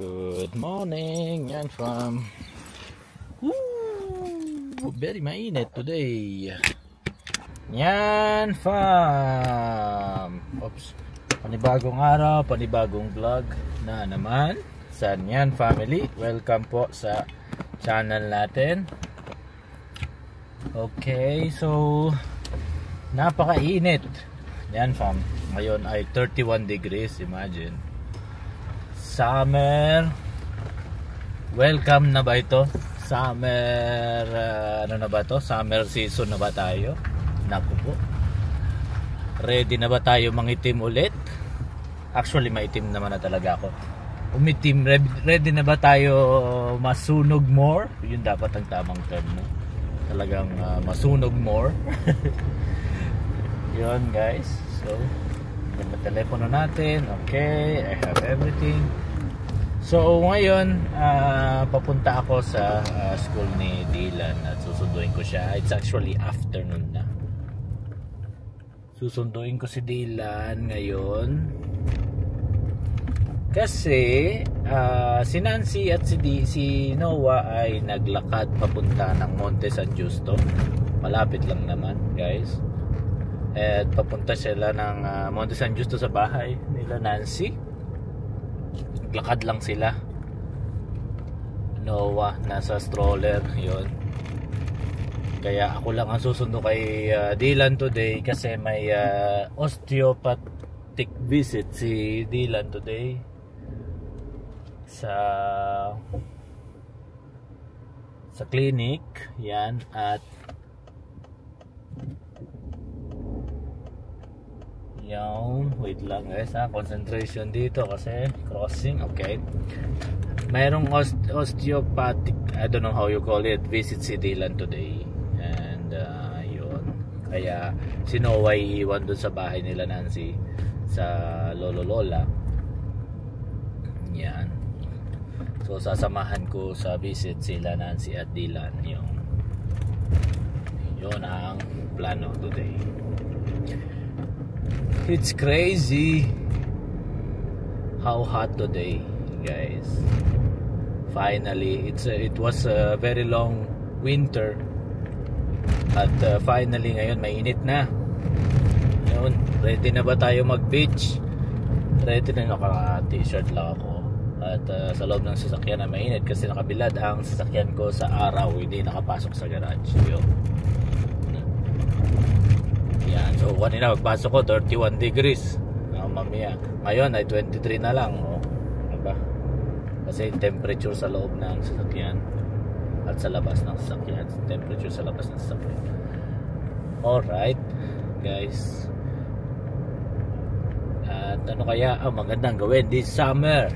Good morning, yan fam. Very mainit today. Yan fam. Oops. Panibagong araw, panibagong vlog na naman sa Yan Family. Welcome po sa channel natin. Okay, so napakainit. Yan fam. Ngayon ay 31 degrees, imagine. Summer. Welcome na ba ito? Summer, ano na ba ito? Summer season na ba tayo? Naku po. Ready na ba tayo mangitim ulit? Actually, maitim naman na talaga ako. Umitim, ready na ba tayo masunog more? Yun dapat ang tamang term mo. Talagang masunog more. Yun guys. So, ganda telepono natin. Okay, I have everything. So ngayon papunta ako sa school ni Dylan at susunduin ko siya. It's actually afternoon na. Susunduin ko si Dylan ngayon kasi si Nancy at si Noah ay naglakad papunta ng Monte San Justo. Malapit lang naman guys. At papunta sila ng Monte San Justo sa bahay nila Nancy. Naglakad lang sila. Noah nasa stroller, yun. Kaya ako lang ang susundo kay Dylan today kasi may osteopathic visit si Dylan today sa clinic, yan. At yan, wait lang guys concentration dito kasi crossing. Okay, mayroong osteopathic, I don't know how you call it, visit si Dylan today. And yun, kaya si Noah iiwan dun sa bahay nila Nancy sa lolo lola. Yan, so sasamahan ko sa visit sila Nancy at Dylan. Yun ang plano today. It's crazy how hot today guys. Finally, it was a very long winter at finally ngayon mainit na. Yun, ready na ba tayo mag beach? Ready na, naka t-shirt lang ako at sa loob ng sasakyan na mainit kasi nakabilad ang sasakyan ko sa araw, hindi nakapasok sa garage. Yun. Yan, so kanina magpasok ko 31 degrees. Mamaya ngayon ay 23 na lang. Diba? Kasi temperature sa loob ng sasakyan at sa labas ng sasakyan, temperature sa labas ng sasakyan. Alright guys, at ano kaya ang magandang gawin this summer?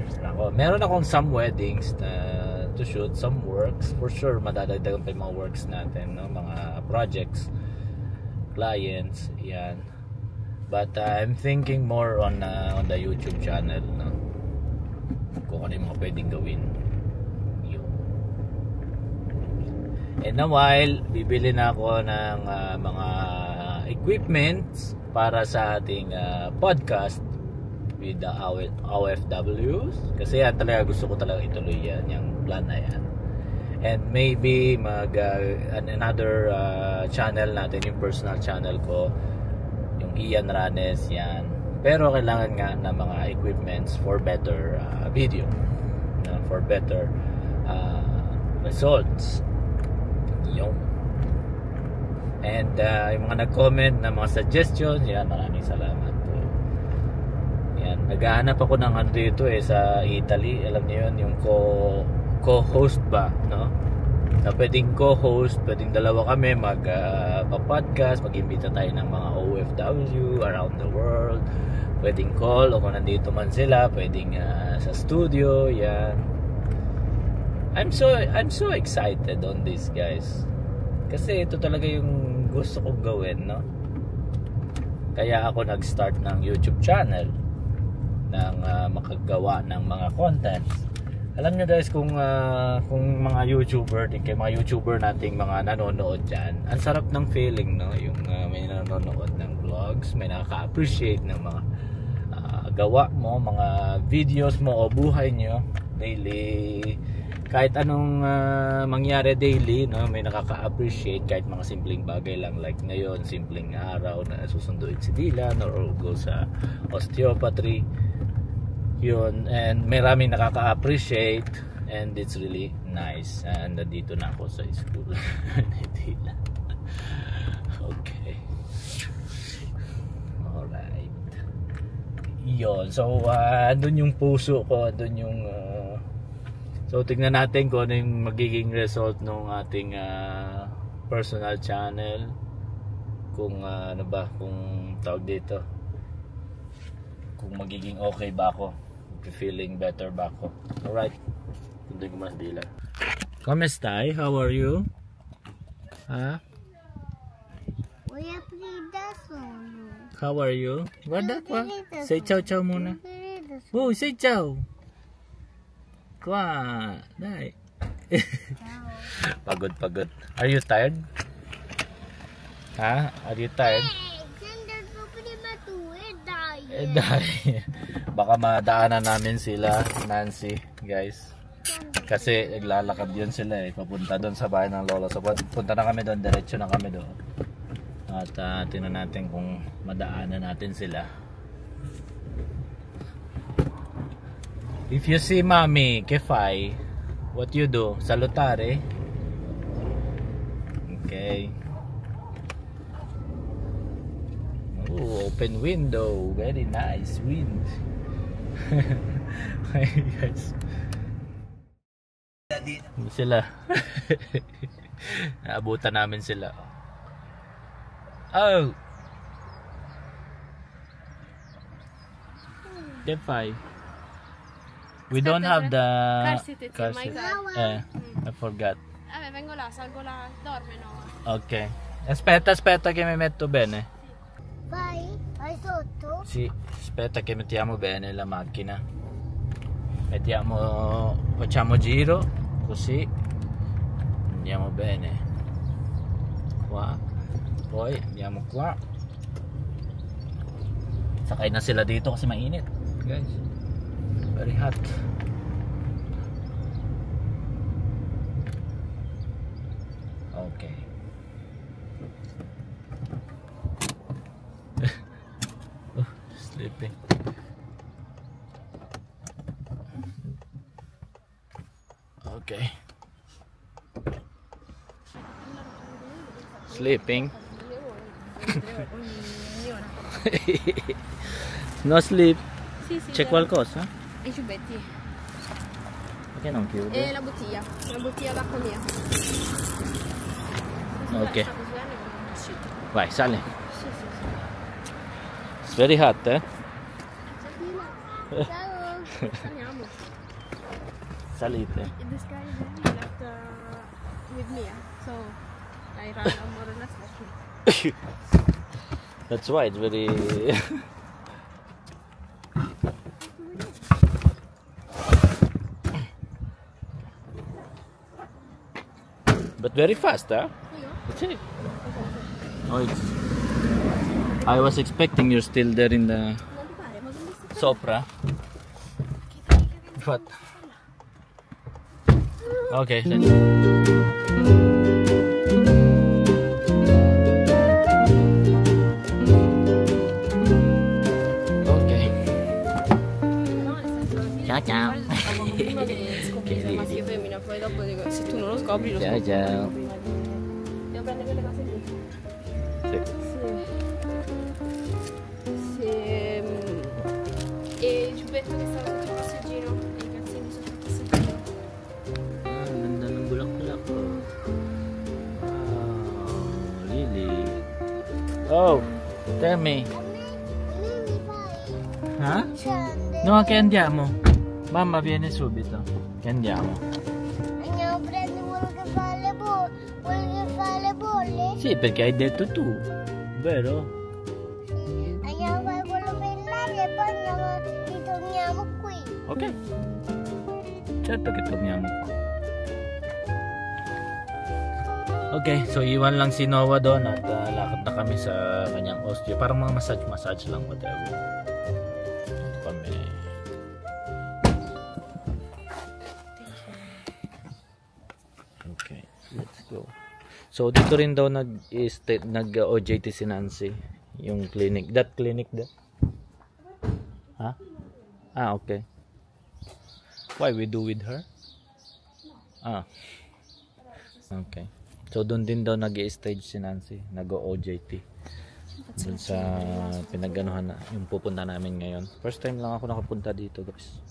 Meron akong some weddings na to shoot, some works. For sure madadagdagan pa yung mga works natin, no? Mga projects, clients, yan. But I'm thinking more on the YouTube channel, no? Kung ano yung mga pwedeng gawin. Yun. In a while, bibili na ako ng mga equipments para sa ating podcast with the OFWs. Kasi yan talaga, gusto ko talaga ituloy yan, yung plan na yan. And maybe another channel natin, yung personal channel ko, yung Ian Ranes, yan. Pero kailangan nga ng mga equipments for better video, for better results. Yung and yung mga nag-comment na mga suggestions, yan, maraming salamat po. Yan, naghahanap ako ng ano dito sa Italy, alam niyo yun, yung co-host ba, no? Na pwedeng co-host, pwedeng dalawa kami mag-podcast, mag-imbita tayo ng mga OFW around the world. Pwedeng call o kung nandito man sila, pwedeng sa studio, yan. I'm so excited on this guys. Kasi ito talaga yung gusto kong gawin, no? Kaya ako nag-start ng YouTube channel ng makagawa ng mga contents. Alam nyo guys, kung mga YouTuber, kayo mga YouTuber nating mga nanonood dyan, ang sarap ng feeling, no? Yung may nanonood ng vlogs, may nakaka-appreciate ng mga gawa mo, mga videos mo o buhay nyo. daily, kahit anong mangyari daily, no, may nakaka-appreciate kahit mga simpleng bagay lang, like ngayon simpleng araw na susunduin si Dylan or go sa osteopathy yun, and maraming nakaka-appreciate, and it's really nice. And nandito na ako sa school ni Dylan. Okay, alright, yun. So andun yung puso ko, andun yung so tignan natin kung ano yung magiging result ng ating personal channel, kung ano ba, kung tawag dito, kung magiging okay ba ako, feeling better ba ako. Alright, hindi ko mas dila. Kamusta? How are you? Ha? How are you? What that wa? Say ciao ciao muna. Oh, say ciao. Kwa, dai. Pagod. Are you tired? Ha? Are you tired? Dai. Baka madaanan namin sila, Nancy, guys. Kasi naglalakad yun sila papunta doon sa bahay ng lola. So punta na kami doon, diretso na kami doon. At tingnan natin kung madaanan natin sila. If you see mommy, Kefai, what you do? Salutare. Okay. Oh, open window. Very nice wind. Hi guys. Sila. Naabutan namin sila. Oh. Kefai. We don't have the car seat. I forgot. Vengo là, salgo là, dorme no. Ok. Aspetta che mi metto bene. Vai sotto? Sì, aspetta che mettiamo bene la macchina. Facciamo giro, così andiamo bene. Qua. Poi andiamo qua. Sakay na sila dito kasi mainit, guys. Very hot. Okay. Oh, sleeping. Okay. Sleeping. No sleep. Sì, sì. C'è qualcosa? I ciubetti. Perché non chiude? E la bottiglia d'acqua mia. Ok. Vai, sali. Sì. It's very hot, eh? Ciao. Saliamo. Salite. This guy left with me, so I ran more or less like him. That's why it's very... But very fast, huh? That's it. Oh, it's... I was expecting you're still there in the Sopra. But... Okay, let's go. Ciao. Prima che scopri se è maschio o femmina, poi dopo se tu non lo scopri lo scopri. Ciao. Devo prendere quelle cose lì. Sì. E il giubbetto che stava sotto il passeggino e i calzini sotto il passeggino. Ah, ganda ng bulak-bulak ko. Wow, Lily. Oh, tell me. Ha? No, che andiamo? Mamma viene subito. Che andiamo? Andiamo a prendere quello che fa le bolle. Quello che fa le bolle? Sì, perché hai detto tu, vero? Sì. Andiamo a fare quello per l'aria e poi ritorniamo qui. Ok. Certo che torniamo qua. Okay, so iwan lang si Noah doon at lakad na kami sa kanyang osteo. Parang mga massage lang, whatever. Ito kami. So dito rin daw nag-OJT si Nancy. Yung clinic. That clinic da? Ha? Ah, okay. Why we do with her? Ah. Okay. So doon din daw nag-i-stage si Nancy. Nag-OJT. Doon sa pinagganuhan na yung pupunta namin ngayon. First time lang ako nakapunta dito, guys.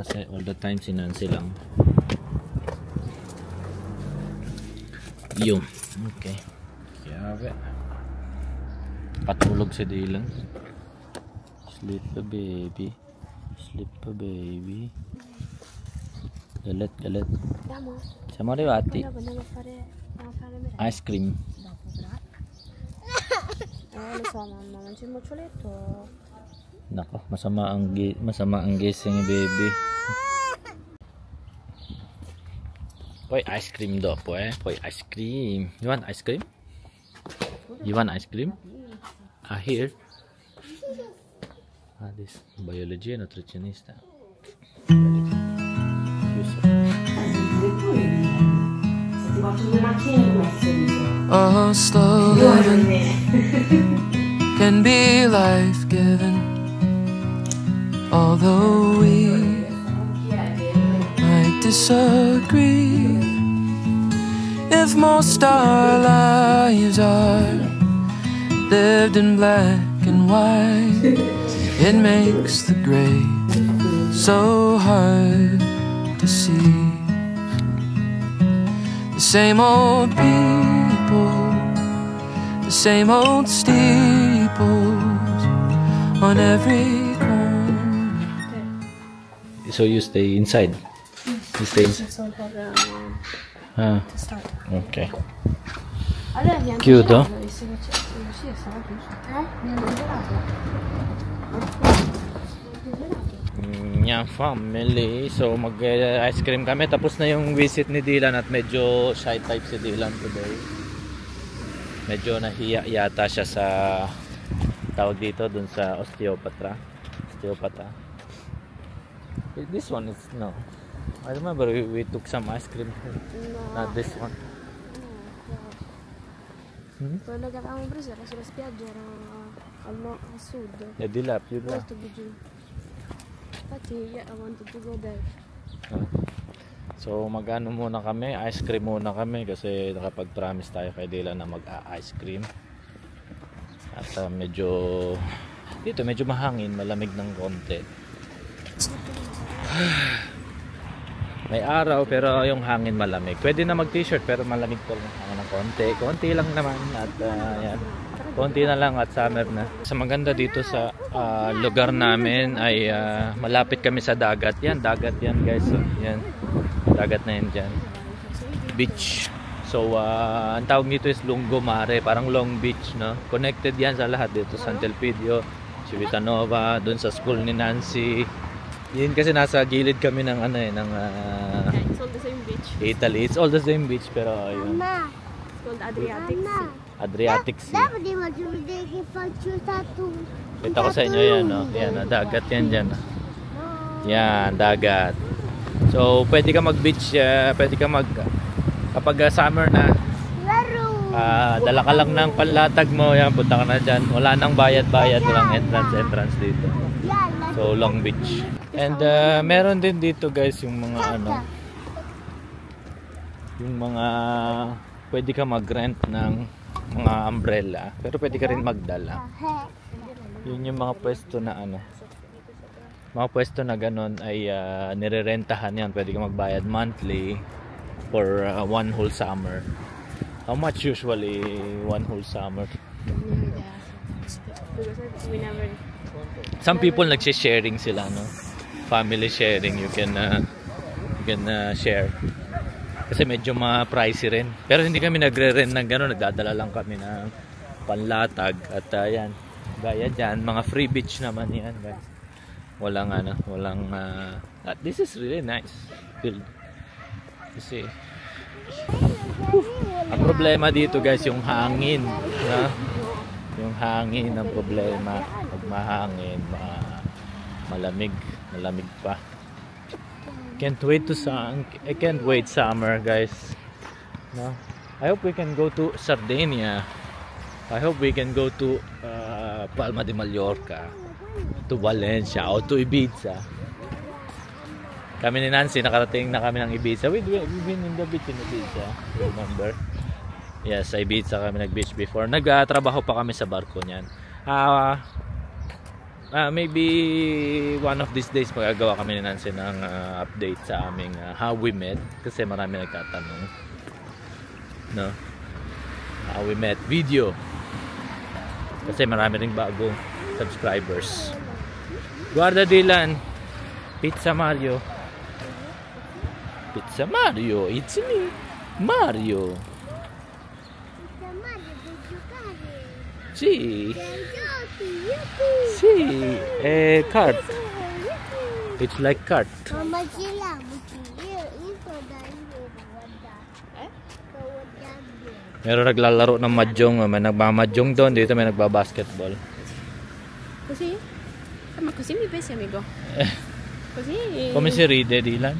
Kasi all the time si Nancy lang. Yun. Okay. Kaya patulog si Dylan. Sleep pa baby. Sleep pa baby. Galit. Siamo arrivati. Ice cream. Lo so mamma, mangi il moccioletto. Nako, masama ang gising ni baby. Poi ice cream dopo, Poi ice cream. You want ice cream? You want ice cream? Ah, here. Ah, this biology nutrizionista. Oh, slow living can be life-giving, although we might disagree. If most our lives are lived in black and white, it makes the gray so hard to see. The same old people, the same old steeples on every corner. So you stay inside? You stay inside? That's all for Ah, to start. okay. Allora mi hanno Chiudo? gelato, visto che c'è. Sì, è stato chiuso. Mi hanno gelato. Yan family. So mag ice cream kami. Tapos na yung visit ni Dylan at medyo shy type si Dylan today. Medyo nahiya yata siya sa tawag dito dun sa osteopata. This one is no. I remember we took some ice cream. Not this one. Quello che avevamo preso era sulla spiaggia, era al sud. E di là, più là. Molto più giù. Infatti I wanted to go there. So magano muna kami, ice cream muna kami kasi nakapag-promise tayo kay Dylan na mag-ice cream. At medyo dito medyo mahangin, malamig ng konti. May araw pero yung hangin malamig. Pwede na mag-t-shirt pero malamig pa rin ng konti. Konti lang naman at yan. Konti na lang at summer na. Sa maganda dito sa lugar namin ay malapit kami sa dagat. Yan, dagat yan guys. So, yan. Dagat na yan dyan. Beach. So, ang tawag nito is Lungomare. Parang Long Beach, no? Connected yan sa lahat dito. San Telpidio, Civitanova, dun sa school ni Nancy. Yun kasi nasa gilid kami ng ano ng Yeah, it's all the same beach. Italy. It's all the same beach pero ayun. It's called Adriatic Sea. Adriatic Sea. Dapat di magsulit che faccio tattoo. Kita ko sa inyo yan, no? Yan, dagat yan dyan. Yan, dagat. So, pwede ka mag-beach, pwede ka kapag summer na, Laro. dala ka lang ng panlatag mo, yan, punta ka na dyan. Wala nang bayad-bayad, walang entrance dito. So, Long Beach. And meron din dito guys yung mga ano, yung mga pwede ka mag-rent ng mga umbrella, pero pwede ka rin magdala. Yun yung mga pwesto na ano, mga pwesto na ganun ay nirerentahan yan. Pwede ka magbayad monthly for one whole summer. How much usually one whole summer? Because we never. Some people nagsi-sharing sila, no? Family sharing, you can share. Kasi medyo ma-pricey rin. Pero hindi kami nagre-rent ng gano'n, nagdadala lang kami ng panlatag at yan. Gaya dyan, mga free beach naman yan, guys. Walang this is really nice build. Kasi ang problema dito guys, yung hangin, no? Yung hangin ang problema. Pag mahangin, malamig pa. I can't wait summer guys, no? I hope we can go to Sardinia. I hope we can go to Palma de Mallorca, to Valencia, or to Ibiza. Kami ni Nancy, nakarating na kami ng Ibiza. We've been in the beach in Ibiza, remember? Yes, sa Ibiza kami nag-beach before. Nagtrabaho pa kami sa barko niyan. Maybe one of these days magagawa kami ni Nancy ng update sa aming how we met. Kasi marami nagtatanong. No? How we met video. Kasi marami ring bagong subscribers. Guarda Dylan. Pizza Mario. Pizza Mario, it's me, Mario. Pizza Mario, vuoi giocare? Sì, Sì. cart. It's like cart. Mamma ce l'ha, io sto dando guarda. Sto guardando. Meron naglalaro ng mahjong, may nagmamahjong doon, dito may nagbabasketball. Così? Ma così mi pensi, amico? Così? Come si ride, Dylan?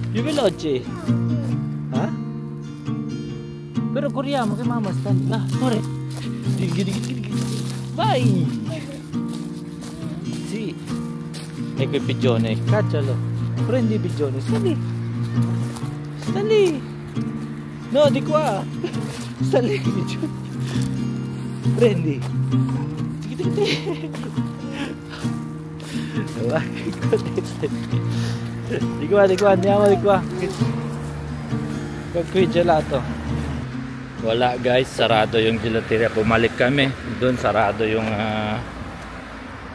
Più veloce. Ah? Però corriamo che mamma sta là. Corre. Vai. Sì. Ecco il pigione. Caccialo. Prendi il pigione. Sta lì. Sta lì. No, di qua. Sta lì il pigione. Prendi. Di qua, andiamo di qua. Qui gelato. Wala guys, sarado yung gelateria. Bumalik kami. Doon sarado yung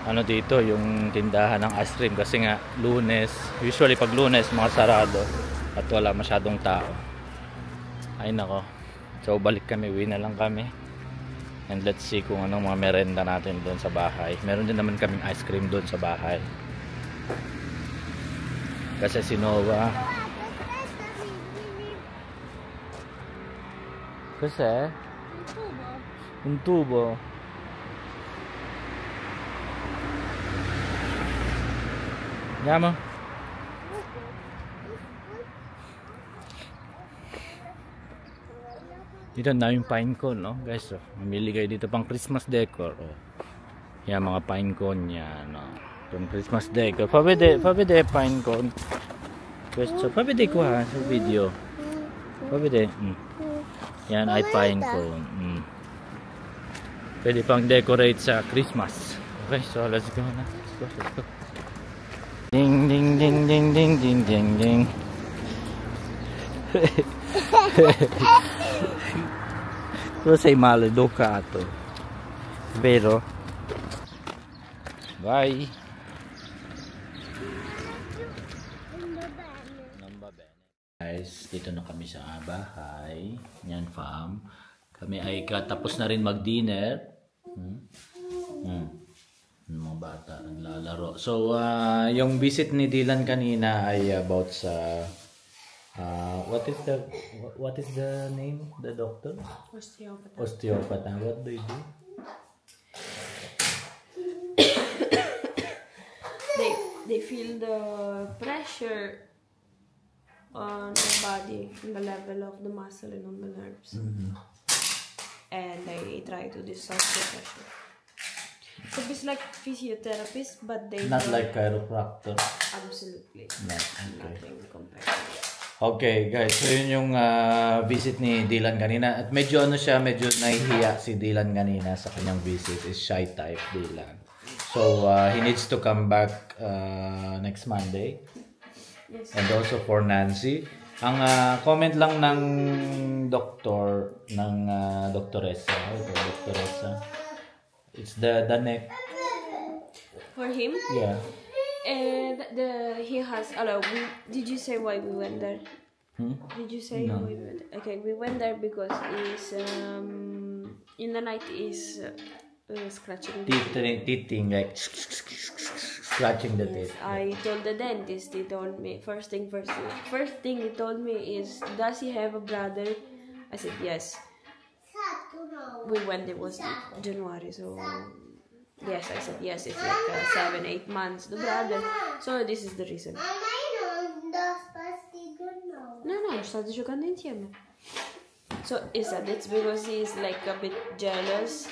ano dito, yung tindahan ng ice cream kasi nga Lunes. Usually pag Lunes mga sarado at wala masyadong tao. Ay nako. So balik kami, uwi na lang kami. And let's see kung anong mga merenda natin doon sa bahay. Meron din naman kaming ice cream doon sa bahay. Kasi si Nova. Kasi? Un tubo. Andiamo? Dito na yung pine cone, no? Guys, mamili kayo dito pang Christmas decor. Oh. Yan, mga pine cone yan, no? Pang Christmas decor. Pabede pine cone. Questo, pabede ko ha, sa video. Pabede. Yan ay pine cone. Pwede pang decorate sa Christmas. Okay, so let's go na. Let's go. Ding, ding, ding, ding, ding, ding, ding, ding. Tu sei maleducato, vero? Vai. Guys, dito na kami sa bahay. Yan, fam. Kami ay katapos na rin mag-dinner. Mga bata naglalaro. So, yung visit ni Dylan kanina ay about sa what is the name of the doctor? Osteopata. Osteopata. What do you do? They feel the pressure on the body, on the level of the muscle and on the nerves. And they try to dissolve the pressure. So it's like physiotherapists, but they Not don't- like chiropractor. Absolutely. No, okay. Nothing compared to that. Okay guys, so yun yung visit ni Dylan kanina. At medyo ano siya, medyo nahihiya si Dylan kanina sa kanyang visit. Is shy type Dylan. So he needs to come back next Monday. Yes. And also for Nancy. Ang comment lang ng doktor, ng doktoressa. Doktoressa. It's the neck. For him, Yeah. he has. Did you say why we went there? Did you say No. why we went there? Okay, we went there because he's in the night is scratching. Teething like scratching the teeth. I told the dentist. He told me first thing he told me is, does he have a brother? I said yes. We went. It was January, so yes, I said yes. It's like 7-8 months. The brother. So this is the reason. Mamma, io non do fastidio, no. No, state giocando insieme. So he said it's because he's like a bit jealous.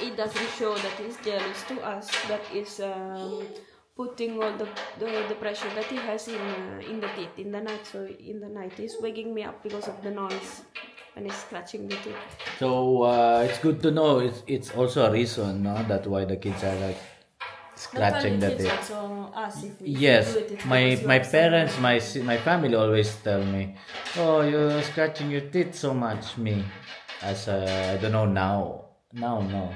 It doesn't show that he's jealous to us, but is putting all the pressure that he has in the teeth in the night. So in the night he's waking me up because of the noise and he's scratching the teeth. So it's good to know. It's also a reason, no, that why the kids are like scratching the teeth. Also us if we Yes, do it, it's my because we are parents, my family always tell me, "Oh, you're scratching your teeth so much." Me, as I don't know now. Now, no.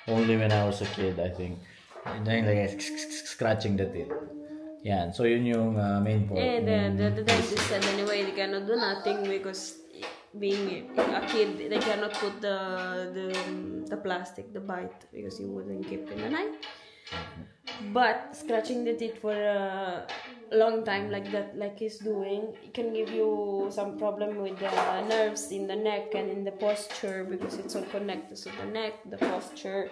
Only when I was a kid, I think. And then like scratching the teeth. Yeah, so yun yung main point. And then the dentist said anyway they cannot do nothing because being a kid they cannot put the plastic, the bite, because he wouldn't keep in the night. But scratching the teeth for a long time like that, like he's doing, it can give you some problem with the nerves in the neck and in the posture, because it's all connected to the neck, the posture,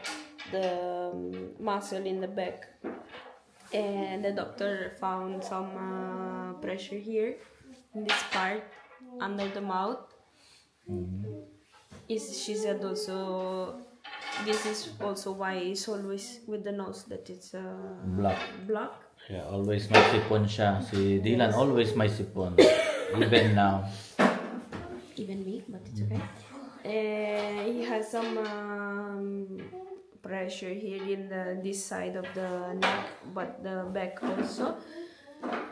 the muscle in the back. And the doctor found some pressure here in this part under the mouth. She said also this is also why it's always with the nose that it's block. Yeah, always may sipon siya. Si Dylan always may sipon. Even now. Even me, but it's okay. He has some pressure here in this side of the neck, but the back also.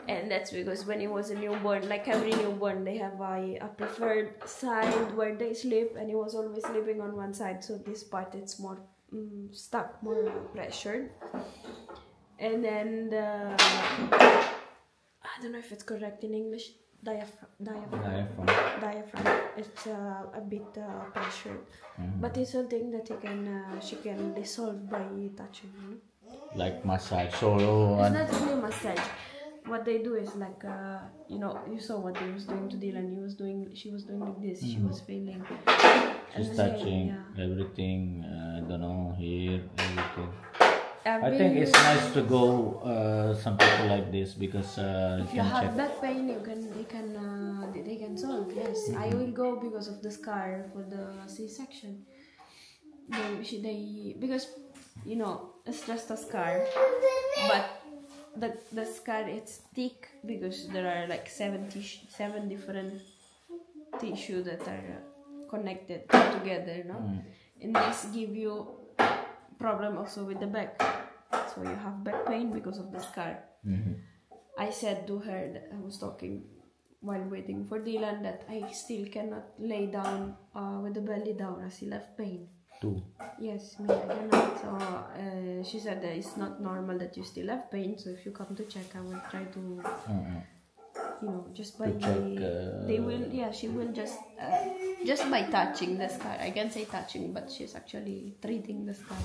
And that's because when he was a newborn, like every newborn, they have a preferred side where they sleep, and he was always sleeping on one side, so this part it's more stuck, more pressured. And then I don't know if it's correct in English, diaphragm. It's a bit pressured, but it's something that she can dissolve by touching, you know? Like massage. So it's not really massage. What they do is like you know, you saw what he was doing to Dylan. She was doing like this. She was feeling. She's touching everything. I don't know, here, everything. I think it's nice to go some people like this because if you have back pain, they can solve. Yes, I will go because of the scar for the C-section. Because you know it's just a scar, but the scar it's thick because there are like 7 different tissue that are connected together, no? And this give you problem also with the back, so you have back pain because of the scar. I said to her that I was talking while waiting for Dylan that I still cannot lay down with the belly down. I still have pain. Too. Yes, me, I cannot. So she said that it's not normal that you still have pain. So if you come to check, I will try to, you know, just by they will. Yeah, she will just by touching the scar. I can say touching, but she's actually treating the scar.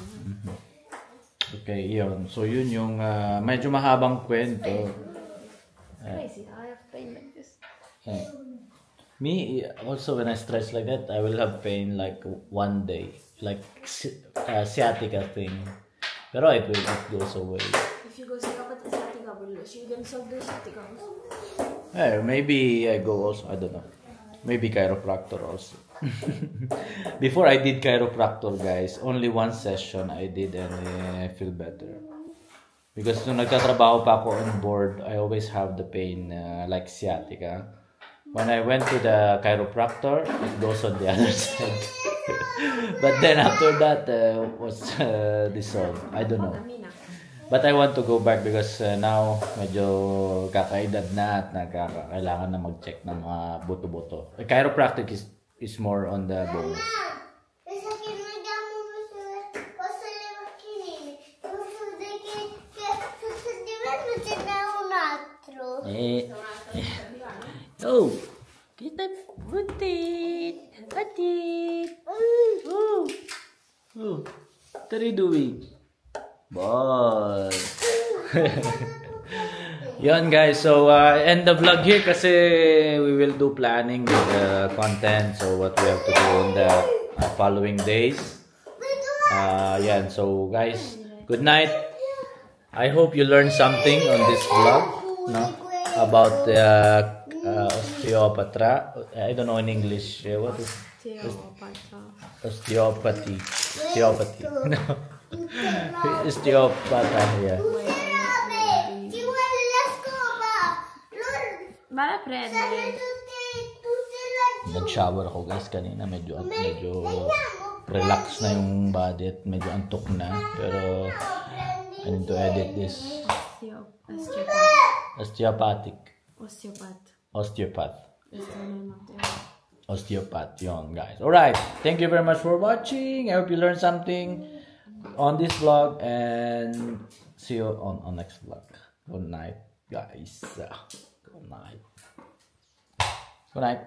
Okay, yun. So yun yung medyo mahabang kwento. Crazy, I have pain like this. Me also, when I stress like that, I will have pain like one day, like sciatica thing. Pero it goes away. If you go sciatica, you can solve the sciatica. Maybe I go also, I don't know. Maybe chiropractor also. Before I did chiropractor, guys, only one session I did and I feel better. Because nung nagtatrabaho pa ako on board, I always have the pain like sciatica. When I went to the chiropractor, it goes on the other side. But then after that, was dissolved. I don't know. But I want to go back because now medyo kakaedad na at kailangan na mag-check ng mga buto-buto. Chiropractic is more on the bone. Oh, kita butit. What are you doing? Ball. Yun guys, so end the vlog here kasi we will do planning with the content, so what we have to do in the following days. Yan, so guys, good night. I hope you learned something on this vlog, no, about osteopatra. I don't know in English. What is osteopathy? Osteopathy. No. Osteopata. Yeah. Vale a prendere. Nag-shower ako guys kanina. Medyo relax na yung body at medyo antok na. Pero I need to edit this. Osteopathic. Osteopath. Osteopath. Yun guys. Alright. Thank you very much for watching. I hope you learned something on this vlog. And see you on next vlog. Good night guys. Good night. Good night.